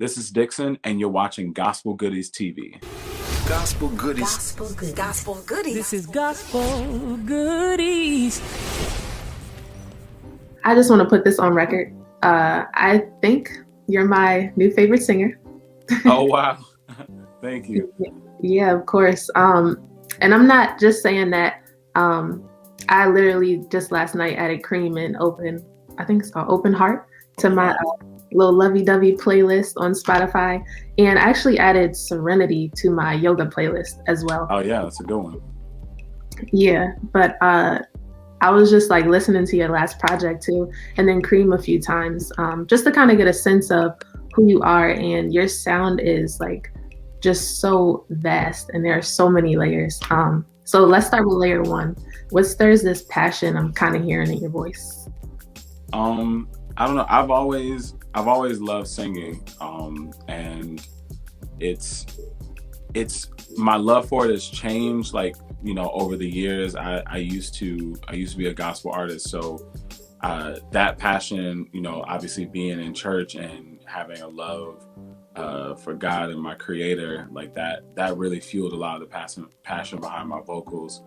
This is Dixon, and you're watching Gospel Goodies TV. Gospel Goodies. Gospel Goodies. Gospel Goodies. This is Gospel Goodies. I just want to put this on record. I think you're my new favorite singer. Oh, wow. Thank you. Yeah, of course. And I'm not just saying that. I literally just last night added KREAM and I think it's called Open Heart, to my little lovey-dovey playlist on Spotify. And I actually added Serenity to my yoga playlist as well. Oh, yeah, that's a good one. Yeah, but I was just like listening to your last project too, and then KREAM a few times, just to kind of get a sense of who you are. And your sound is like just so vast, and there are so many layers. So let's start with layer one. What stirs this passion I'm kind of hearing in your voice? I don't know. I've always loved singing, and it's my love for it has changed. Like, you know, over the years, I used to be a gospel artist, so that passion, you know, obviously being in church and having a love for God and my Creator, like that really fueled a lot of the passion behind my vocals.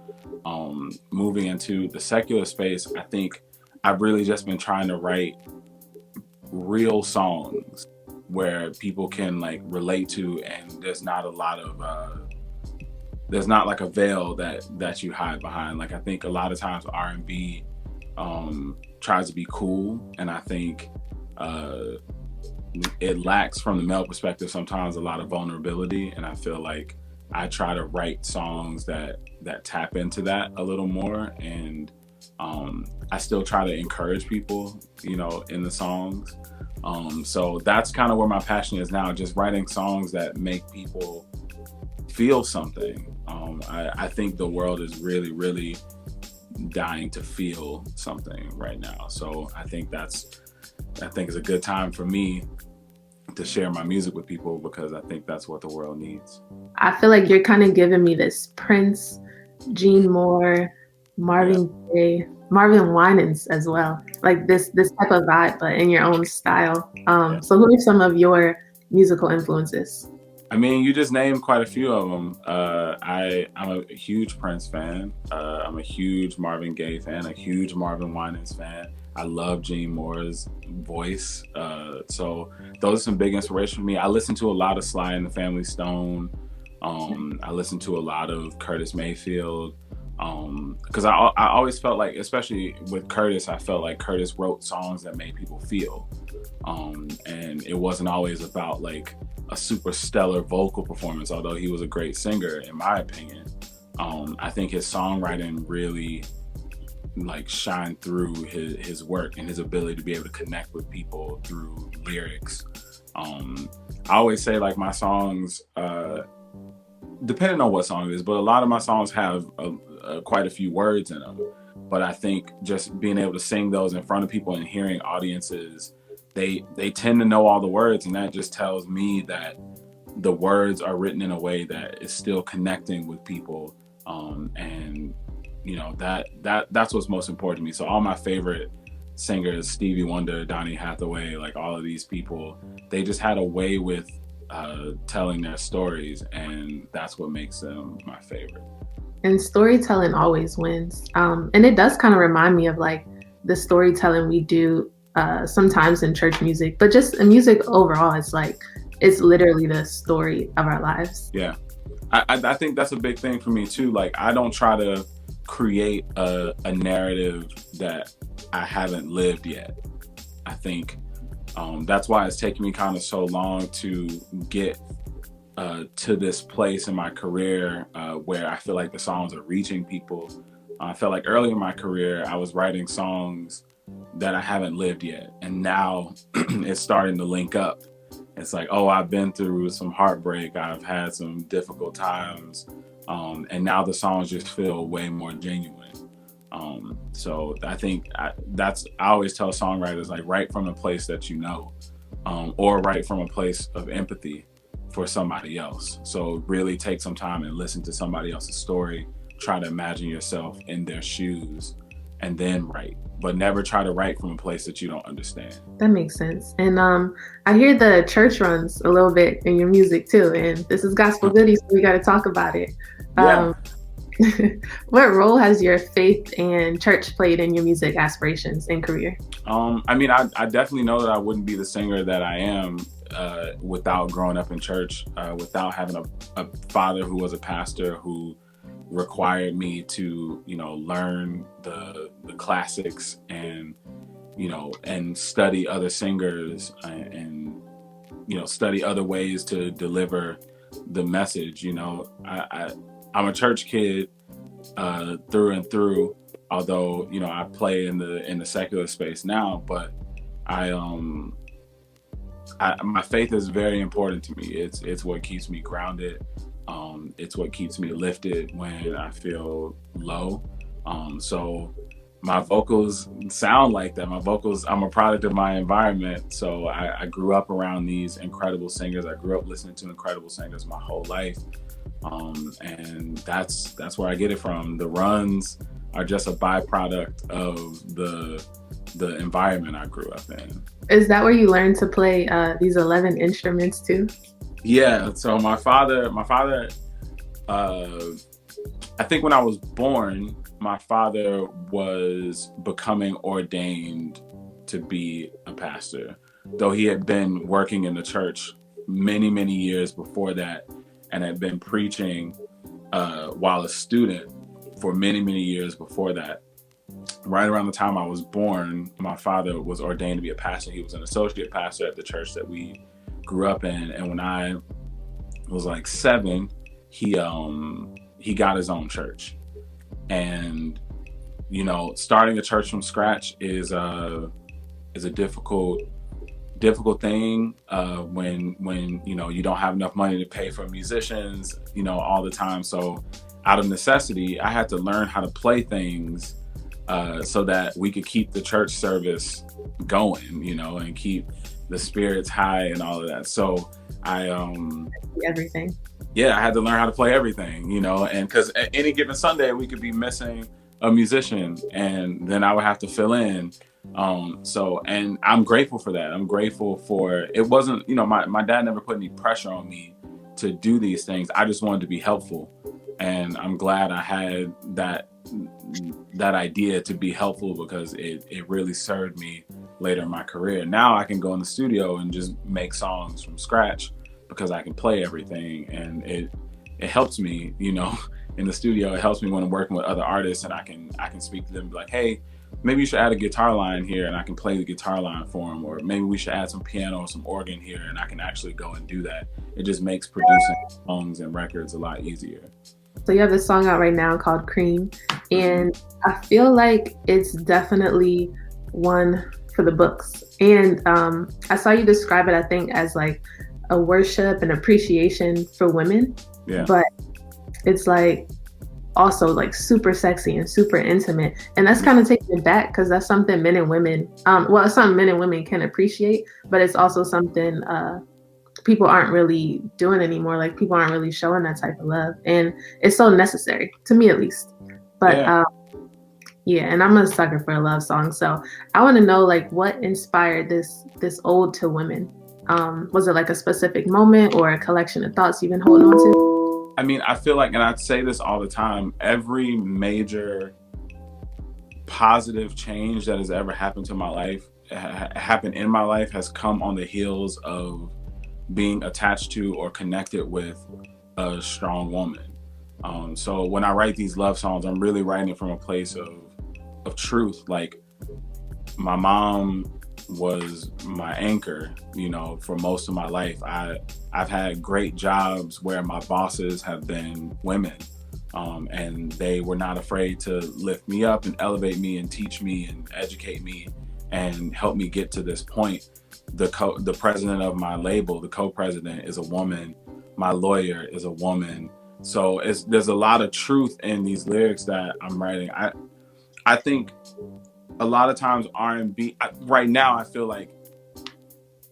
Moving into the secular space, I think I've really just been trying to write real songs where people can like relate to, and there's not like a veil that you hide behind. Like, I think a lot of times R&B tries to be cool, and I think it lacks, from the male perspective, sometimes a lot of vulnerability. And I feel like I try to write songs that tap into that a little more, and I still try to encourage people, you know, in the songs. So that's kind of where my passion is now, just writing songs that make people feel something. I think the world is really, really dying to feel something right now. So I think it's a good time for me to share my music with people, because I think that's what the world needs. I feel like you're kind of giving me this Prince, Gene Moore, Marvin Gaye, Marvin Winans as well, like this type of vibe, but in your own style. So who are some of your musical influences? I mean, you just named quite a few of them. I'm a huge Prince fan. I'm a huge Marvin Gaye fan, a huge Marvin Winans fan. I love Gene Moore's voice. So those are some big inspiration for me. I listen to a lot of Sly and the Family Stone. I listen to a lot of Curtis Mayfield. Because I always felt like, especially with Curtis, I felt like Curtis wrote songs that made people feel. And it wasn't always about like a super stellar vocal performance, although he was a great singer, in my opinion. I think his songwriting really like shined through his work and his ability to be able to connect with people through lyrics. I always say, like, my songs, depending on what song it is, but a lot of my songs have quite a few words in them. But I think just being able to sing those in front of people and hearing audiences, they tend to know all the words, and that just tells me that the words are written in a way that is still connecting with people. And you know, that's what's most important to me. So all my favorite singers, Stevie Wonder, Donny Hathaway, like all of these people, they just had a way with telling their stories, and that's what makes them my favorite. And storytelling always wins. And it does kind of remind me of like the storytelling we do sometimes in church music, but just in music overall, it's literally the story of our lives. Yeah, I think that's a big thing for me too. Like, I don't try to create a narrative that I haven't lived yet. I think that's why it's taken me kind of so long to get to this place in my career where I feel like the songs are reaching people. I felt like early in my career, I was writing songs that I haven't lived yet. And now it's starting to link up. It's like, oh, I've been through some heartbreak. I've had some difficult times. And now the songs just feel way more genuine. So I think I always tell songwriters, like, write from a place that you know, or write from a place of empathy for somebody else. So really take some time and listen to somebody else's story, try to imagine yourself in their shoes, and then write, but never try to write from a place that you don't understand. That makes sense. And I hear the church runs a little bit in your music too. And this is Gospel Goodies, so we got to talk about it. Yeah. What role has your faith and church played in your music aspirations and career? I mean, I definitely know that I wouldn't be the singer that I am without growing up in church, without having a father who was a pastor who required me to, learn the classics and, and study other singers and study other ways to deliver the message. I'm a church kid through and through, although I play in the secular space now, but my faith is very important to me. It's what keeps me grounded. It's what keeps me lifted when I feel low. So my vocals sound like that. I'm a product of my environment. So I grew up around these incredible singers. I grew up listening to incredible singers my whole life. And that's where I get it from. The runs are just a byproduct of the environment I grew up in. Is that where you learned to play these 11 instruments too? Yeah. So my father, I think when I was born, my father was becoming ordained to be a pastor, though he had been working in the church many, many years before that and had been preaching while a student for many, many years before that. Right around the time I was born, my father was ordained to be a pastor. He was an associate pastor at the church that we grew up in. And when I was like 7, he got his own church. And, starting a church from scratch is a difficult thing when you don't have enough money to pay for musicians, all the time. So out of necessity, I had to learn how to play things so that we could keep the church service going, and keep the spirits high and all of that. So Everything. Yeah, I had to learn how to play everything, and because at any given Sunday we could be missing a musician and then I would have to fill in. And I'm grateful for that. I'm grateful for, it wasn't, my dad never put any pressure on me to do these things. I just wanted to be helpful. And I'm glad I had that idea to be helpful because it really served me later in my career. Now I can go in the studio and just make songs from scratch because I can play everything, and it helps me, in the studio. It helps me when I'm working with other artists and I can speak to them, be like, hey, maybe you should add a guitar line here, and I can play the guitar line for them, or maybe we should add some piano or some organ here, and I can actually go and do that. It just makes producing songs and records a lot easier. So you have this song out right now called KREAM, and I feel like it's definitely one for the books. And I saw you describe it, I think, as like a worship and appreciation for women. Yeah. But it's like also like super sexy and super intimate. And that's kind of taking it back because that's something men and women, it's something men and women can appreciate, but it's also something people aren't really doing anymore. Like people aren't really showing that type of love. And it's so necessary, to me at least. But and I'm a sucker for a love song. So I want to know like what inspired this ode to women. Was it like a specific moment or a collection of thoughts you've been holding on to? I mean, I feel like, and I say this all the time, every major positive change that has ever happened to my life, happened in my life, has come on the heels of being attached to or connected with a strong woman. So when I write these love songs, I'm really writing it from a place of truth. Like my mom was my anchor, for most of my life. I've had great jobs where my bosses have been women, and they were not afraid to lift me up and elevate me and teach me and educate me and help me get to this point. The president of my label, the co-president, is a woman. My lawyer is a woman. So there's a lot of truth in these lyrics that I'm writing. I think a lot of times R&B, right now I feel like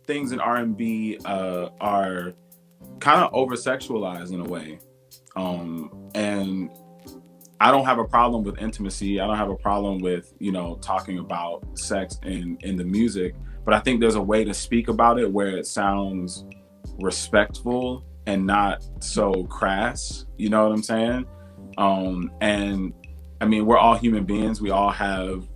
things in R&B are kind of over-sexualized in a way. And I don't have a problem with intimacy. I don't have a problem with, talking about sex in the music, but I think there's a way to speak about it where it sounds respectful and not so crass. You know what I'm saying? And I mean, we're all human beings. We all have,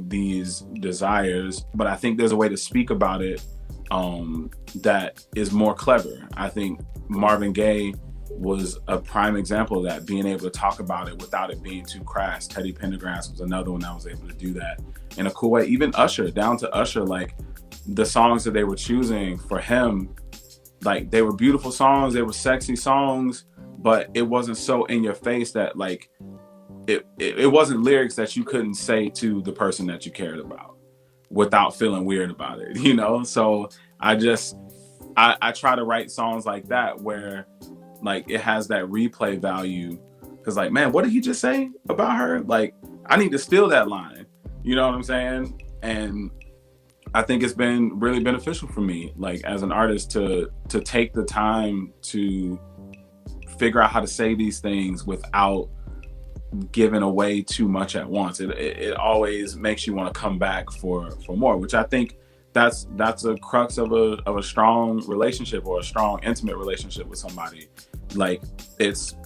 these desires, but I think there's a way to speak about it that is more clever. I think Marvin Gaye was a prime example of that, being able to talk about it without it being too crass. Teddy Pendergrass was another one that was able to do that in a cool way. Even Usher, down to Usher, like the songs that they were choosing for him, like they were beautiful songs, they were sexy songs, but it wasn't so in your face that like it wasn't lyrics that you couldn't say to the person that you cared about without feeling weird about it, So I try to write songs like that where like it has that replay value, because like, man, what did he just say about her? Like, I need to steal that line. You know what I'm saying? And I think it's been really beneficial for me, like as an artist, to take the time to figure out how to say these things without giving away too much at once. It always makes you want to come back for more, which I think that's a crux of a strong relationship, or a strong intimate relationship with somebody. Like it's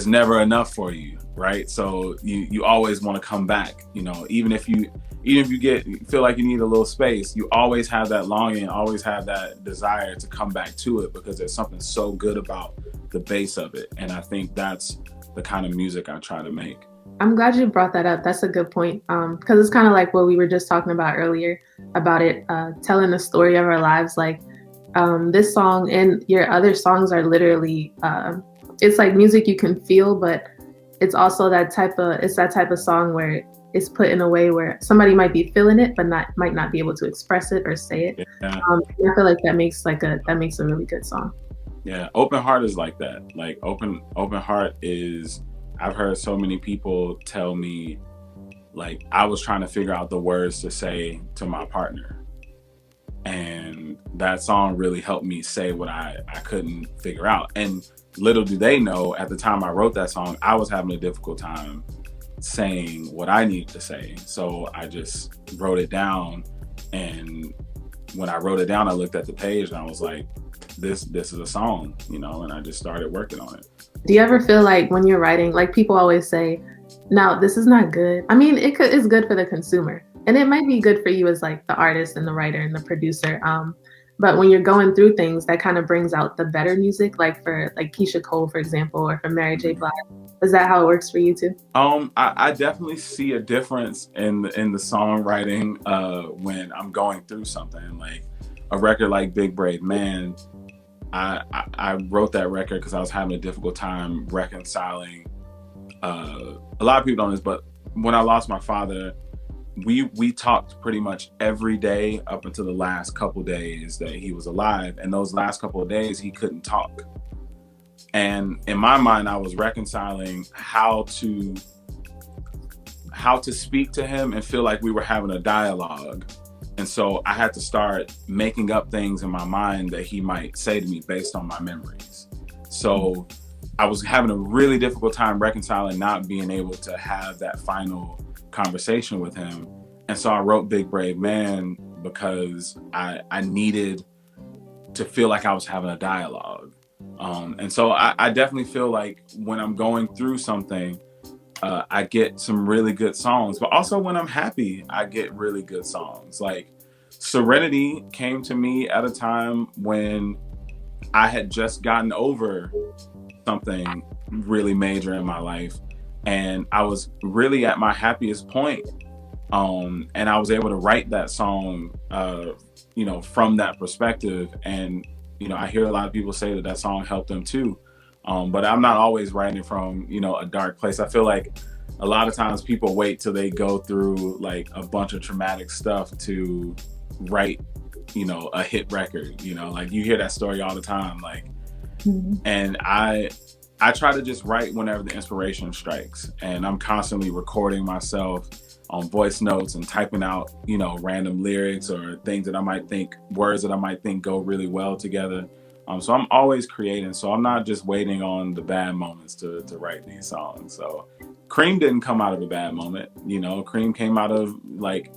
never enough for you, right? So you always want to come back, even if you feel like you need a little space, you always have that longing, always have that desire to come back to it, because there's something so good about the base of it. And I think that's the kind of music I try to make. I'm glad you brought that up. That's a good point. Because it's kind of like what we were just talking about earlier about it, telling the story of our lives. Like this song and your other songs are literally, it's like music you can feel, but it's also that type of song where it's put in a way where somebody might be feeling it, but might not be able to express it or say it. Yeah. I feel like that makes a really good song. Yeah, Open Heart is like that. Like Open Heart is, I've heard so many people tell me, like, I was trying to figure out the words to say to my partner. And that song really helped me say what I couldn't figure out. And little do they know, at the time I wrote that song, I was having a difficult time saying what I needed to say. So I just wrote it down. And when I wrote it down, I looked at the page and I was like, this is a song, and I just started working on it. Do you ever feel like when you're writing, like people always say, no, this is not good. I mean, it's good for the consumer, and it might be good for you as like the artist and the writer and the producer. But when you're going through things, that kind of brings out the better music, like for like Keisha Cole, for example, or for Mary J. Blige. Is that how it works for you too? I definitely see a difference in the songwriting when I'm going through something. Like a record like Big Brave Man, I wrote that record because I was having a difficult time reconciling. A lot of people don't know this, but when I lost my father, we talked pretty much every day up until the last couple days that he was alive. And those last couple of days, he couldn't talk. And in my mind, I was reconciling how to speak to him and feel like we were having a dialogue. And so I had to start making up things in my mind that he might say to me based on my memories. So I was having a really difficult time reconciling not being able to have that final conversation with him. And so I wrote Big Brave Man because I needed to feel like I was having a dialogue. And so I definitely feel like when I'm going through something, I get some really good songs, but also when I'm happy, I get really good songs. Like Serenity came to me at a time when I had just gotten over something really major in my life, and I was really at my happiest point. And I was able to write that song, from that perspective. And, I hear a lot of people say that song helped them too. But I'm not always writing from, a dark place. I feel like a lot of times people wait till they go through like a bunch of traumatic stuff to write, a hit record, like you hear that story all the time. Like, and I try to just write whenever the inspiration strikes, and I'm constantly recording myself on voice notes and typing out, random lyrics or things that I might think, words that I might think go really well together. So I'm always creating. So I'm not just waiting on the bad moments to write these songs. So KREAM didn't come out of a bad moment. You know, KREAM came out of like,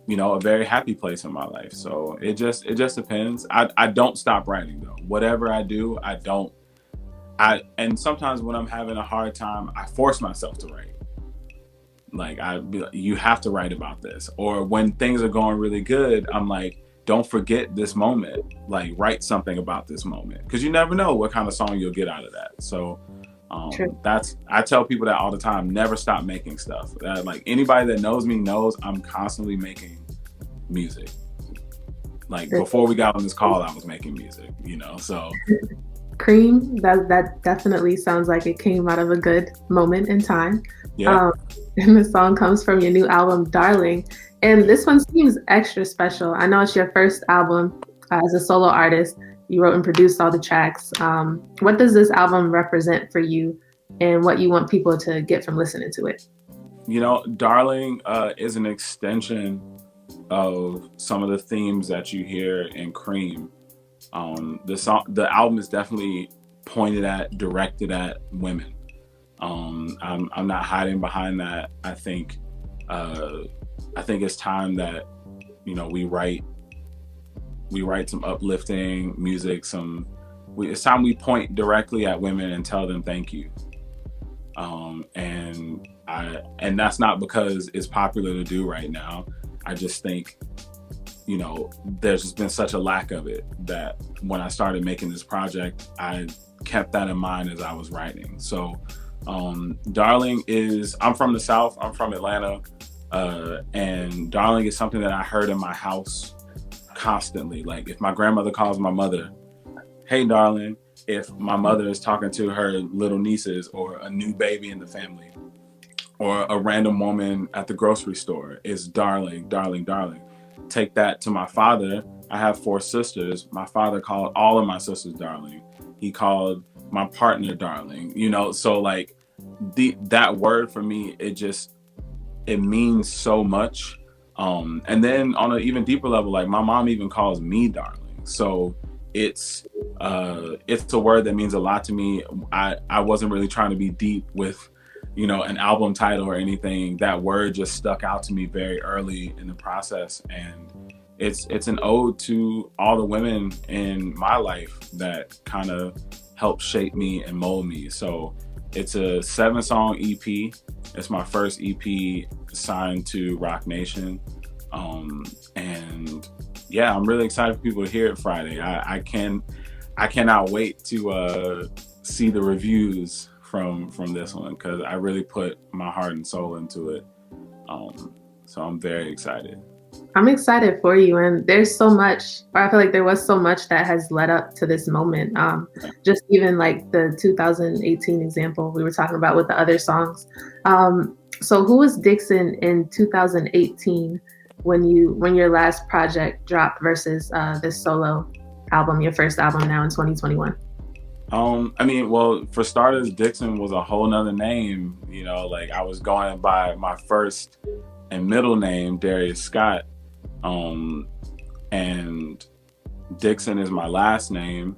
you know, a very happy place in my life. So it just depends. I don't stop writing though. Whatever I do, and sometimes when I'm having a hard time, I force myself to write. Like you have to write about this. Or when things are going really good, I'm like, don't forget this moment. Like write something about this moment, because you never know what kind of song you'll get out of that. So I tell people that all the time. Never stop making stuff. Like anybody that knows me knows I'm constantly making music. Like before we got on this call, I was making music. You know, so. KREAM, that definitely sounds like it came out of a good moment in time. Yeah. And the song comes from your new album, Darling. And this one seems extra special. I know it's your first album as a solo artist. You wrote and produced all the tracks. What does this album represent for you, and what you want people to get from listening to it? You know, Darling is an extension of some of the themes that you hear in KREAM. The album is definitely directed at women. I'm not hiding behind that. I think it's time that, you know, we write some uplifting music. It's time we point directly at women and tell them thank you. And that's not because it's popular to do right now. I just think, you know, there's just been such a lack of it that when I started making this project, I kept that in mind as I was writing. So Darling I'm from the South, I'm from Atlanta, and Darling is something that I heard in my house constantly. Like if my grandmother calls my mother, hey darling, if my mother is talking to her little nieces or a new baby in the family or a random woman at the grocery store, it's darling, darling, darling. Take that to my father. I have 4 sisters. My father called all of my sisters darling. He called my partner darling, you know? So like that word for me, it means so much. And then on an even deeper level, like my mom even calls me darling. So it's a word that means a lot to me. I wasn't really trying to be deep with, you know, an album title or anything. That word just stuck out to me very early in the process, and it's an ode to all the women in my life that kind of helped shape me and mold me. So it's a 7-song EP. It's my first EP signed to Rock Nation, and yeah, I'm really excited for people to hear it Friday. I cannot wait to see the reviews from this one, because I really put my heart and soul into it. So I'm very excited. I'm excited for you, and there's so much, or I feel like there was so much that has led up to this moment. Just even like the 2018 example we were talking about with the other songs. So who was Dixson in 2018 when your last project dropped versus this solo album, your first album now in 2021? I mean, well, for starters, Dixon was a whole nother name. You know, like I was going by my first and middle name, Darius Scott, and Dixon is my last name.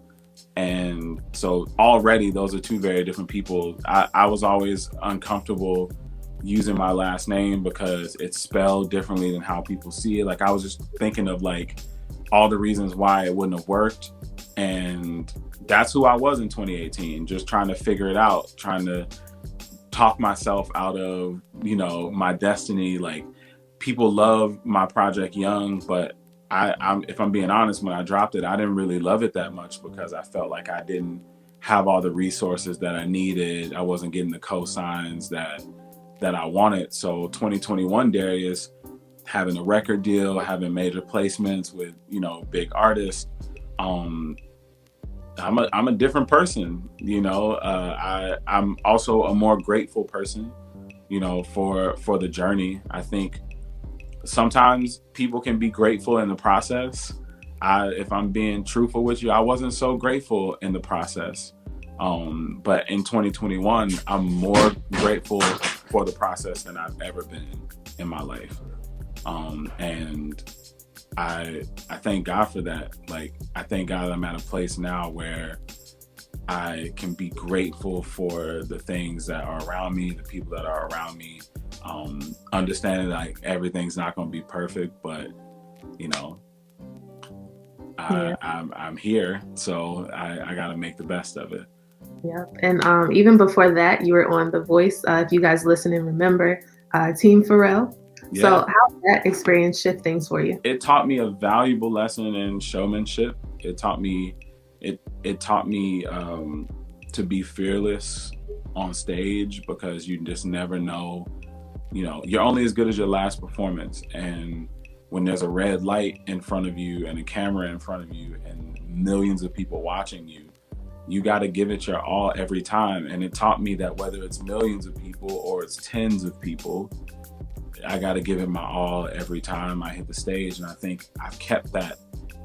And so already those are 2 very different people. I was always uncomfortable using my last name because it's spelled differently than how people see it. Like I was just thinking of like all the reasons why it wouldn't have worked. And that's who I was in 2018, just trying to figure it out, trying to talk myself out of, you know, my destiny. Like people love my project Young, but I'm if I'm being honest, when I dropped it, I didn't really love it that much because I felt like I didn't have all the resources that I needed. I wasn't getting the cosigns that I wanted. So 2021 Darius, having a record deal, having major placements with, you know, big artists, I'm a different person, you know. I'm also a more grateful person, you know, for the journey. I think sometimes people can be grateful in the process. If I'm being truthful with you, I wasn't so grateful in the process. But in 2021, I'm more grateful for the process than I've ever been in my life. And I thank God for that. Like, I thank God I'm at a place now where I can be grateful for the things that are around me, the people that are around me, understanding like everything's not going to be perfect, but you know, Yeah. I'm here, so I got to make the best of it. Yeah. And even before that, you were on The Voice. If you guys listen and remember, Team Pharrell. Yeah. So how did that experience shift things for you? It taught me a valuable lesson in showmanship. It taught me to be fearless on stage, because you just never know, you know, you're only as good as your last performance. And when there's a red light in front of you and a camera in front of you and millions of people watching you, you got to give it your all every time. And it taught me that whether it's millions of people or it's tens of people, I got to give it my all every time I hit the stage. And I think I've kept that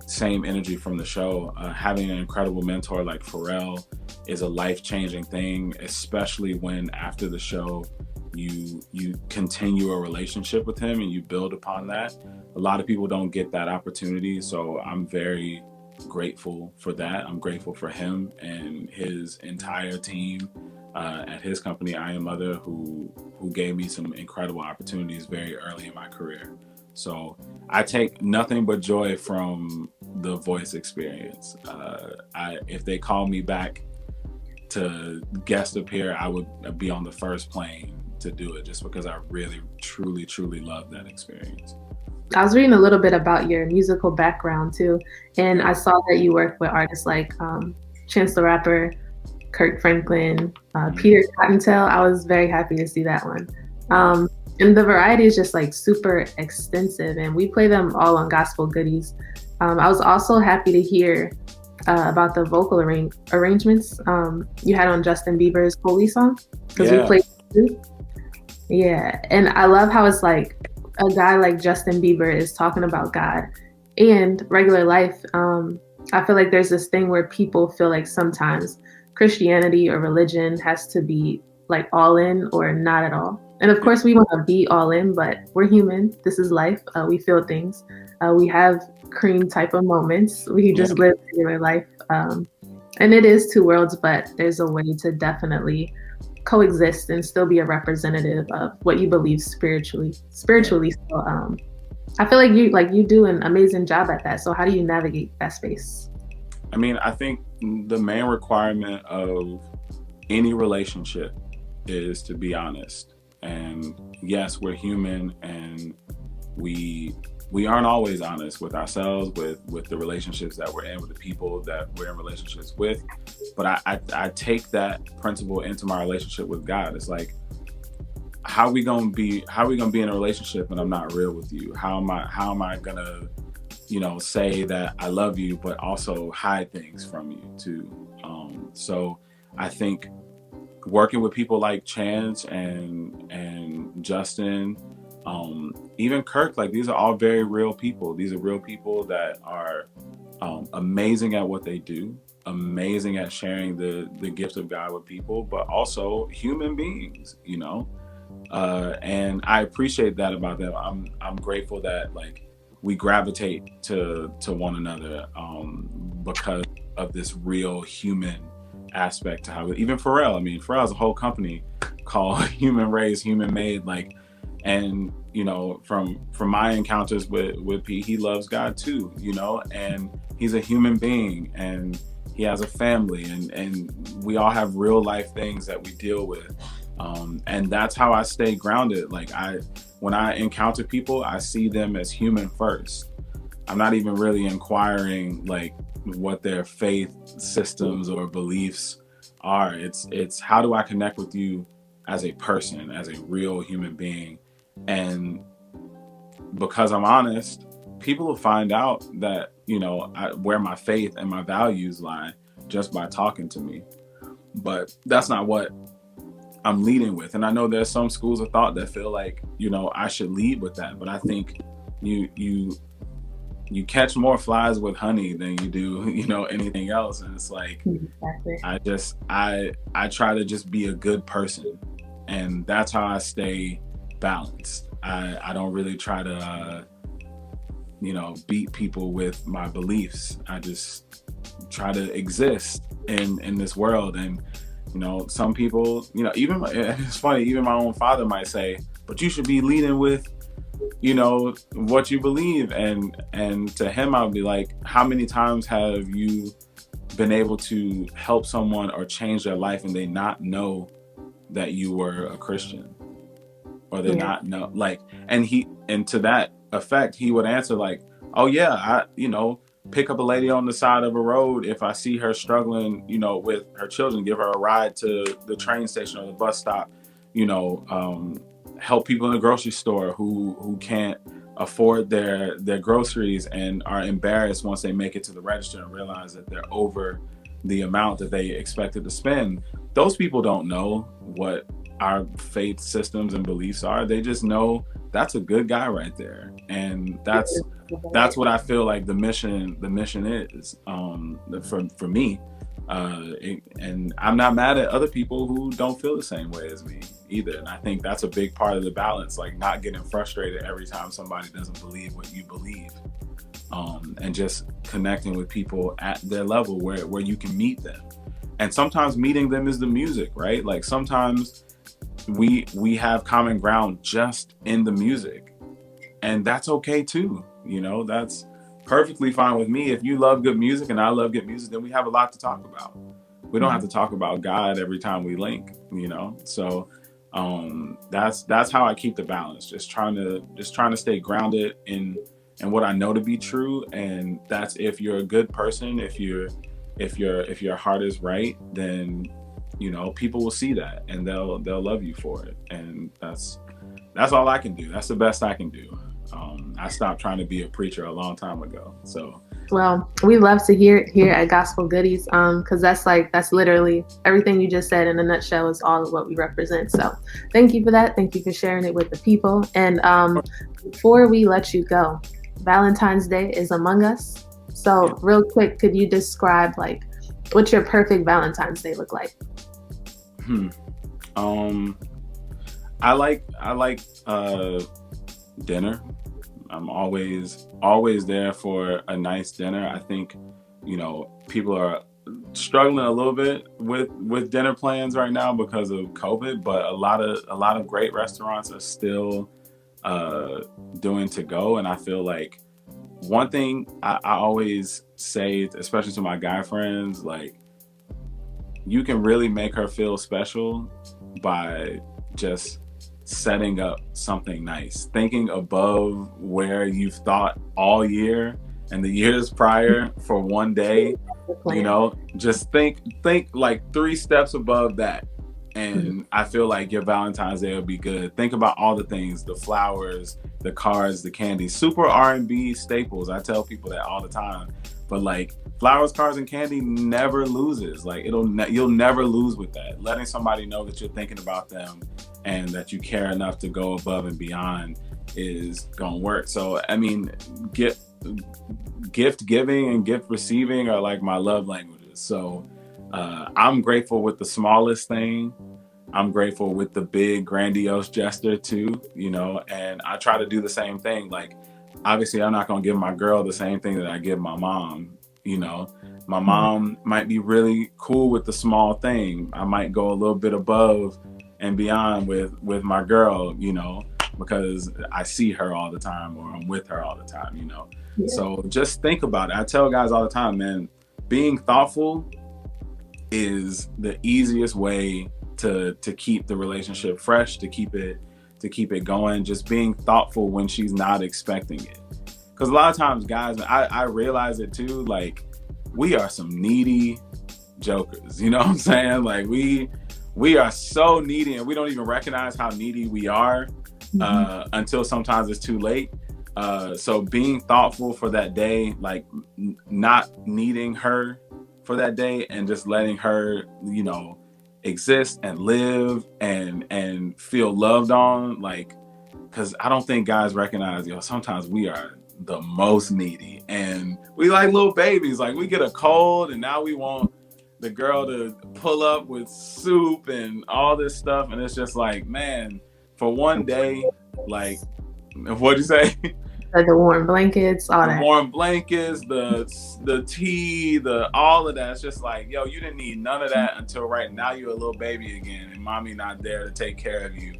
same energy from the show. Having an incredible mentor like Pharrell is a life-changing thing, especially when after the show you continue a relationship with him and you build upon that. A lot of people don't get that opportunity, so I'm very grateful for that. I'm grateful for him and his entire team at his company, I Am Mother, who gave me some incredible opportunities very early in my career. So I take nothing but joy from the Voice experience. If they call me back to guest appear, I would be on the first plane to do it, just because I really, truly, truly love that experience. I was reading a little bit about your musical background too, and I saw that you worked with artists like Chance the Rapper, Kirk Franklin, Peter Cottontail. I was very happy to see that one. And the variety is just like super extensive, and we play them all on Gospel Goodies. I was also happy to hear about the vocal arrangements you had on Justin Bieber's Holy song, because we played it too. Yeah, and I love how it's like a guy like Justin Bieber is talking about God and regular life. I feel like there's this thing where people feel like sometimes Christianity or religion has to be like all in or not at all. And of course we want to be all in, but we're human. This is life. We feel things. We have KREAM type of moments. We just live regular life. And it is two worlds, but there's a way to definitely coexist and still be a representative of what you believe spiritually. So I feel like you do an amazing job at that. So how do you navigate that space? I mean, I think the main requirement of any relationship is to be honest. And yes, we're human, and we aren't always honest with ourselves, with the relationships that we're in, with the people that we're in relationships with. But I take that principle into my relationship with God. It's like, how are we gonna be in a relationship and I'm not real with you? How am I gonna, say that I love you, but also hide things from you too? So I think working with people like Chance and Justin, even Kirk, like, these are all very real people. These are real people that are amazing at what they do, amazing at sharing the gift of God with people, but also human beings, and I appreciate that about them. I'm grateful that like we gravitate to one another because of this real human aspect to how even Pharrell. I mean, Pharrell has a whole company called Human Raised, Human Made, like, and from my encounters with Pete, he loves God too, and he's a human being and he has a family, and we all have real life things that we deal with, and that's how I stay grounded. Like, when I encounter people, I see them as human first. I'm not even really inquiring like what their faith systems or beliefs are. It's how do I connect with you as a person, as a real human being? And because I'm honest, people will find out that, where my faith and my values lie just by talking to me. But that's not what I'm leading with. And I know there's some schools of thought that feel like, I should lead with that. But I think you catch more flies with honey than you do, anything else. And it's like, exactly. I try to just be a good person, and that's how I stay balanced. I don't really try to, beat people with my beliefs. I just try to exist in this world. And some people, even it's funny, even my own father might say, but you should be leading with what you believe. And to him, I would be like, how many times have you been able to help someone or change their life and they not know that you were a Christian, or they not know, like, and to that effect, he would answer like, oh yeah, I pick up a lady on the side of a road if I see her struggling, with her children, give her a ride to the train station or the bus stop, help people in the grocery store who can't afford their groceries and are embarrassed once they make it to the register and realize that they're over the amount that they expected to spend. Those people don't know what our faith systems and beliefs are. They just know that's a good guy right there. And that's what I feel like the mission is, for me. And I'm not mad at other people who don't feel the same way as me either. And I think that's a big part of the balance, like not getting frustrated every time somebody doesn't believe what you believe, and just connecting with people at their level where you can meet them. And sometimes meeting them is the music, right? Like sometimes we have common ground just in the music, and that's okay too. That's perfectly fine with me. If you love good music and I love good music, then we have a lot to talk about. We don't have to talk about God every time we link, so that's how I keep the balance, just trying to stay grounded in what I know to be true. And that's, if you're a good person, if your heart is right, then people will see that and they'll love you for it. And that's all I can do. That's the best I can do. I stopped trying to be a preacher a long time ago. So, well, we love to hear it here at Gospel Goodies, because that's literally everything you just said in a nutshell is all of what we represent. So thank you for that. Thank you for sharing it with the people. And before we let you go, Valentine's Day is among us. So real quick, could you describe like what's your perfect Valentine's Day look like? I like dinner. I'm always there for a nice dinner. I think people are struggling a little bit with dinner plans right now because of COVID, but a lot of great restaurants are still doing to go. And I feel like one thing I always say, especially to my guy friends, like, you can really make her feel special by just setting up something nice, thinking above where you've thought all year and the years prior for one day. Just think like 3 steps above that, and I feel like your Valentine's Day will be good. Think about all the things, the flowers, the cards, the candy, super R&B staples. I tell people that all the time, but like flowers, cards, and candy never loses. Like you'll never lose with that. Letting somebody know that you're thinking about them and that you care enough to go above and beyond is gonna work. So I mean, gift giving and gift receiving are like my love languages. So I'm grateful with the smallest thing. I'm grateful with the big grandiose gesture too, and I try to do the same thing. Like, obviously I'm not gonna give my girl the same thing that I give my mom. My mom might be really cool with the small thing. I might go a little bit above and beyond with my girl, because I see her all the time or I'm with her all the time, Yeah. So just think about it. I tell guys all the time, man, being thoughtful is the easiest way to keep the relationship fresh, to keep it going. Just being thoughtful when she's not expecting it. Because a lot of times, guys, I realize it too, like, we are some needy jokers, you know what I'm saying? Like, we are so needy and we don't even recognize how needy we are until sometimes it's too late. So being thoughtful for that day, like not needing her for that day and just letting her, exist and live and feel loved on, like, because I don't think guys recognize, sometimes we are the most needy and we like little babies. Like, we get a cold and now we want the girl to pull up with soup and all this stuff, and it's just like, man, for one day, like, what'd you say? The warm blankets, all The that. warm blankets, the tea, the all of that. It's just like, yo, you didn't need none of that until right now you're a little baby again, and mommy not there to take care of you.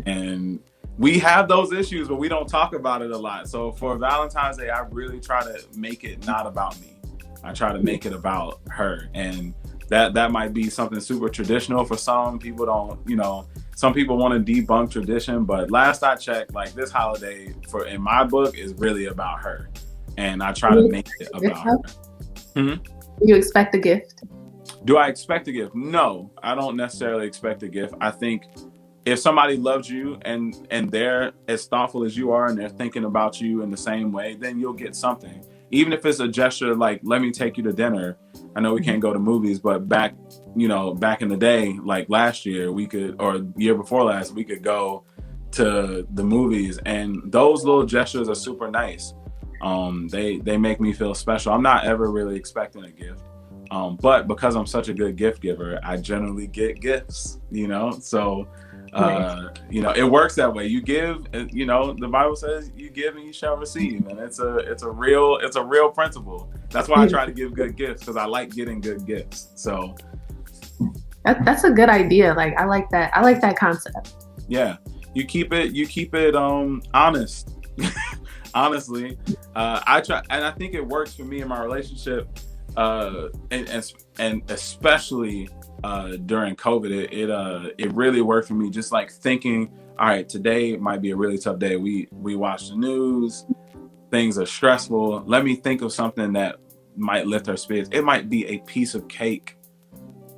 And we have those issues, but we don't talk about it a lot. So for Valentine's Day, I really try to make it not about me. I try to make it about her, and that might be something super traditional for some people. Don't, you know, some people want to debunk tradition, but last I checked, like, this holiday for in my book is really about her, and I try to make it about her. Do you expect a gift? Do I expect a gift? No, I don't necessarily expect a gift. I think if somebody loves you and they're as thoughtful as you are and they're thinking about you in the same way, then you'll get something. Even if it's a gesture like, let me take you to dinner. I know we can't go to movies, but back in the day, like last year, we could, or year before last, we could go to the movies, and those little gestures are super nice. They make me feel special. I'm not ever really expecting a gift. But because I'm such a good gift giver, I generally get gifts, you know? So, you know, it works that way. You give, you know, the Bible says you give and you shall receive. And it's a real principle. That's why I try to give good gifts, because I like getting good gifts. So that's a good idea. Like, I like that concept. Yeah. You keep it honest. Honestly, I try, and I think it works for me in my relationship. And especially during COVID, it really worked for me. Just like thinking, all right, today might be a really tough day. We watch the news, things are stressful. Let me think of something that might lift her spirits. It might be a piece of cake,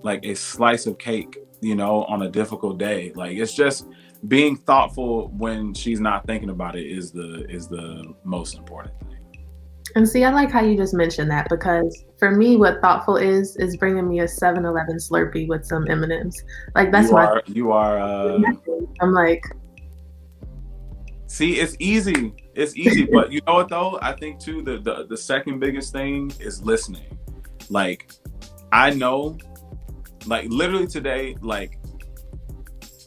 like a slice of cake, you know, on a difficult day. Like, it's just being thoughtful when she's not thinking about it is the most important thing. And see, I like how you just mentioned that, because for me, what thoughtful is bringing me a 7-Eleven Slurpee with some M&Ms. Like, that's you are. I'm like, see, it's easy, but you know what though? I think too the second biggest thing is listening. Like, I know, like, literally today, like,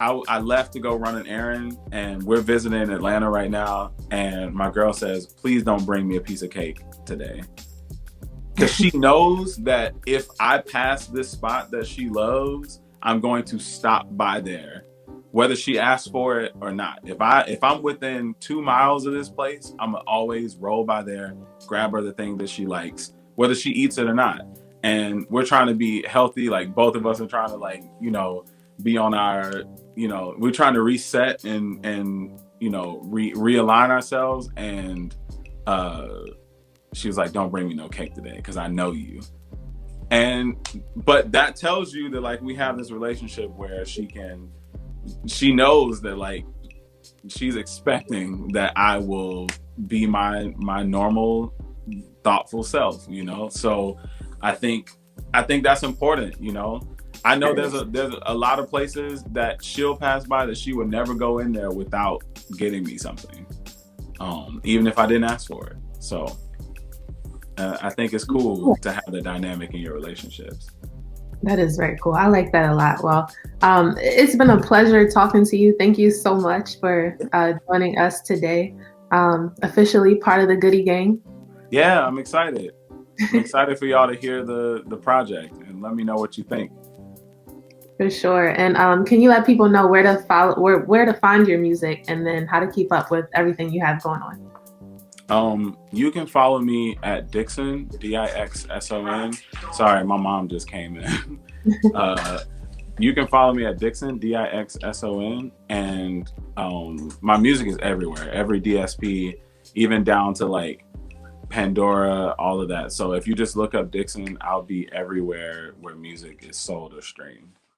I left to go run an errand, and we're visiting Atlanta right now, and my girl says, please don't bring me a piece of cake today. Because she knows that if I pass this spot that she loves, I'm going to stop by there, whether she asks for it or not. If I'm within 2 miles of this place, I'm gonna always roll by there, grab her the thing that she likes, whether she eats it or not. And we're trying to be healthy. Like, both of us are trying to, like, you know, be on our, you know, we're trying to reset and you know, realign ourselves. And she was like, don't bring me no cake today, because I know you. But that tells you that, like, we have this relationship where she knows that, like, she's expecting that I will be my normal thoughtful self, you know. So I think that's important, you know. I know there's a lot of places that she'll pass by that she would never go in there without getting me something, even if I didn't ask for it. So I think it's cool to have the dynamic in your relationships. that is very cool. I like that a lot. Well, it's been a pleasure talking to you. Thank you so much for joining us today. Officially part of the Goody Gang. Yeah, I'm excited. I'm excited for y'all to hear the project, and let me know what you think. For sure. And can you let people know where to follow, where to find your music, and then how to keep up with everything you have going on? You can follow me at Dixson, Dixson. Sorry, my mom just came in. You can follow me at Dixson, Dixson, and my music is everywhere, every DSP, even down to, like, Pandora, all of that. So if you just look up Dixson, I'll be everywhere where music is sold or streamed.